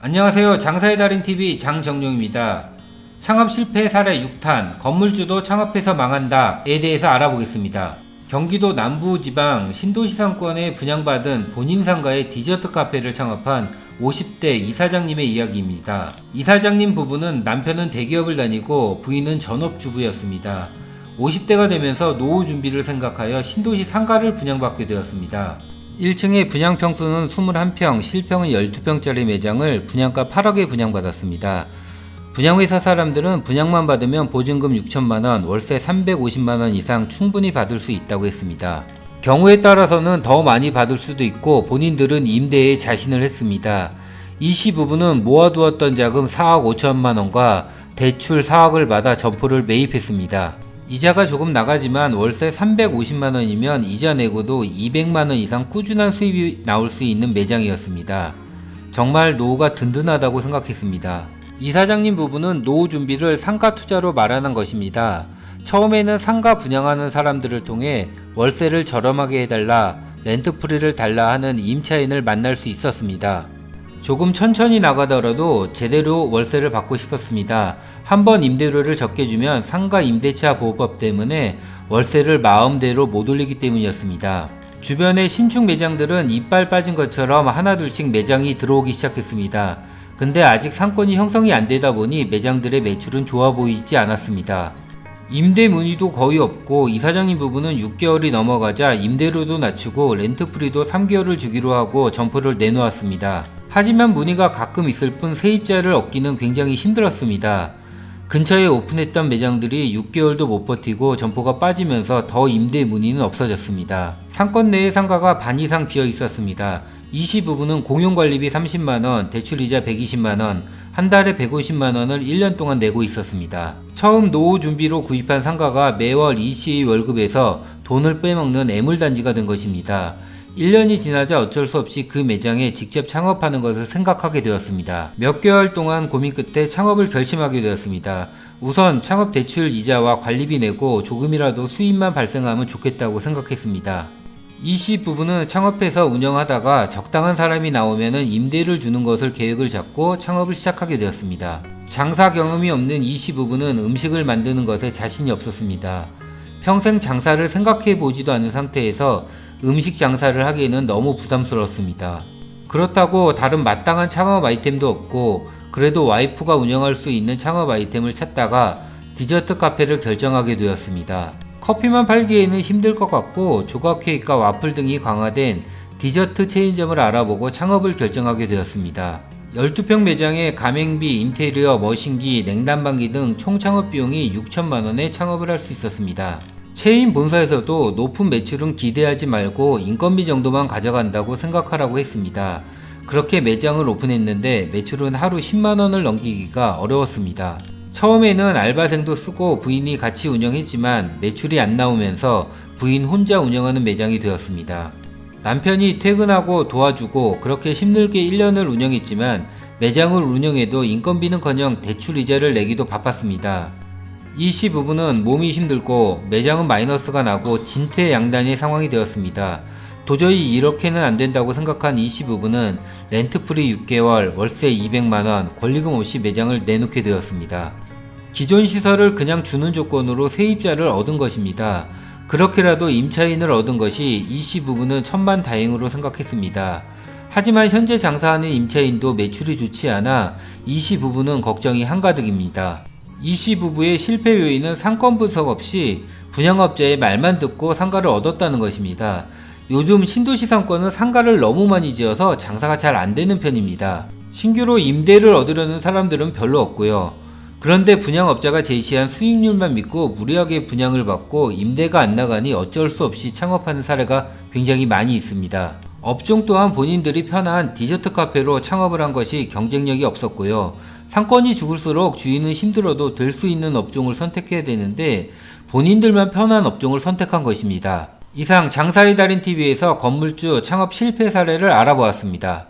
안녕하세요. 장사의 달인TV 장정용입니다. 창업 실패 사례 6탄 건물주도 창업해서 망한다에 대해서 알아보겠습니다. 경기도 남부지방 신도시 상권에 분양받은 본인 상가의 디저트 카페를 창업한 50대 이사장님의 이야기입니다. 이사장님 부부는 남편은 대기업을 다니고 부인은 전업주부였습니다. 50대가 되면서 노후 준비를 생각하여 신도시 상가를 분양받게 되었습니다. 1층의 분양평수는 21평, 실평은 12평짜리 매장을 분양가 8억에 분양받았습니다. 분양회사 사람들은 분양만 받으면 보증금 6천만원, 월세 350만원 이상 충분히 받을 수 있다고 했습니다. 경우에 따라서는 더 많이 받을 수도 있고 본인들은 임대에 자신을 했습니다. 이 씨 부부는 모아두었던 자금 4억 5천만원과 대출 4억을 받아 점포를 매입했습니다. 이자가 조금 나가지만 월세 350만원이면 이자 내고도 200만원 이상 꾸준한 수입이 나올 수 있는 매장이었습니다. 정말 노후가 든든하다고 생각했습니다. 이사장님 부부는 노후 준비를 상가 투자로 마련한 것입니다. 처음에는 상가 분양하는 사람들을 통해 월세를 저렴하게 해달라, 렌트프리를 달라 하는 임차인을 만날 수 있었습니다. 조금 천천히 나가더라도 제대로 월세를 받고 싶었습니다. 한번 임대료를 적게 주면 상가 임대차 보호법 때문에 월세를 마음대로 못 올리기 때문이었습니다. 주변의 신축 매장들은 이빨 빠진 것처럼 하나둘씩 매장이 들어오기 시작했습니다. 근데 아직 상권이 형성이 안 되다 보니 매장들의 매출은 좋아 보이지 않았습니다. 임대 문의도 거의 없고 이사장님 부부는 6개월이 넘어가자 임대료도 낮추고 렌트프리도 3개월을 주기로 하고 점포를 내놓았습니다. 하지만 문의가 가끔 있을 뿐 세입자를 얻기는 굉장히 힘들었습니다. 근처에 오픈했던 매장들이 6개월도 못 버티고 점포가 빠지면서 더 임대 문의는 없어졌습니다. 상권 내에 상가가 반 이상 비어 있었습니다. 이 씨 부부는 공용관리비 30만원, 대출이자 120만원, 한 달에 150만원을 1년 동안 내고 있었습니다. 처음 노후 준비로 구입한 상가가 매월 이 씨의 월급에서 돈을 빼먹는 애물단지가 된 것입니다. 1년이 지나자 어쩔 수 없이 그 매장에 직접 창업하는 것을 생각하게 되었습니다. 몇 개월 동안 고민 끝에 창업을 결심하게 되었습니다. 우선 창업 대출 이자와 관리비 내고 조금이라도 수입만 발생하면 좋겠다고 생각했습니다. 이 씨 부부는 창업해서 운영하다가 적당한 사람이 나오면 임대를 주는 것을 계획을 잡고 창업을 시작하게 되었습니다. 장사 경험이 없는 이 씨 부부는 음식을 만드는 것에 자신이 없었습니다. 평생 장사를 생각해 보지도 않은 상태에서 음식 장사를 하기에는 너무 부담스러웠습니다. 그렇다고 다른 마땅한 창업 아이템도 없고 그래도 와이프가 운영할 수 있는 창업 아이템을 찾다가 디저트 카페를 결정하게 되었습니다. 커피만 팔기에는 힘들 것 같고 조각 케이크와 와플 등이 강화된 디저트 체인점을 알아보고 창업을 결정하게 되었습니다. 12평 매장에 가맹비, 인테리어, 머신기, 냉난방기 등 총 창업 비용이 6천만원에 창업을 할 수 있었습니다. 체인 본사에서도 높은 매출은 기대하지 말고 인건비 정도만 가져간다고 생각하라고 했습니다. 그렇게 매장을 오픈했는데 매출은 하루 10만원을 넘기기가 어려웠습니다. 처음에는 알바생도 쓰고 부인이 같이 운영했지만 매출이 안 나오면서 부인 혼자 운영하는 매장이 되었습니다. 남편이 퇴근하고 도와주고 그렇게 힘들게 1년을 운영했지만 매장을 운영해도 인건비는커녕 대출 이자를 내기도 바빴습니다. 이 씨 부부는 몸이 힘들고 매장은 마이너스가 나고 진퇴양난의 상황이 되었습니다. 도저히 이렇게는 안 된다고 생각한 이 씨 부부는 렌트프리 6개월, 월세 200만원, 권리금 없이 매장을 내놓게 되었습니다. 기존 시설을 그냥 주는 조건으로 세입자를 얻은 것입니다. 그렇게라도 임차인을 얻은 것이 이 씨 부부는 천만다행으로 생각했습니다. 하지만 현재 장사하는 임차인도 매출이 좋지 않아 이 씨 부부는 걱정이 한가득입니다. 이 씨 부부의 실패 요인은 상권 분석 없이 분양업자의 말만 듣고 상가를 얻었다는 것입니다. 요즘 신도시 상권은 상가를 너무 많이 지어서 장사가 잘 안 되는 편입니다. 신규로 임대를 얻으려는 사람들은 별로 없고요. 그런데 분양업자가 제시한 수익률만 믿고 무리하게 분양을 받고 임대가 안 나가니 어쩔 수 없이 창업하는 사례가 굉장히 많이 있습니다. 업종 또한 본인들이 편한 디저트 카페로 창업을 한 것이 경쟁력이 없었고요. 상권이 죽을수록 주인은 힘들어도 될 수 있는 업종을 선택해야 되는데 본인들만 편한 업종을 선택한 것입니다. 이상 장사의 달인TV에서 건물주 창업 실패 사례를 알아보았습니다.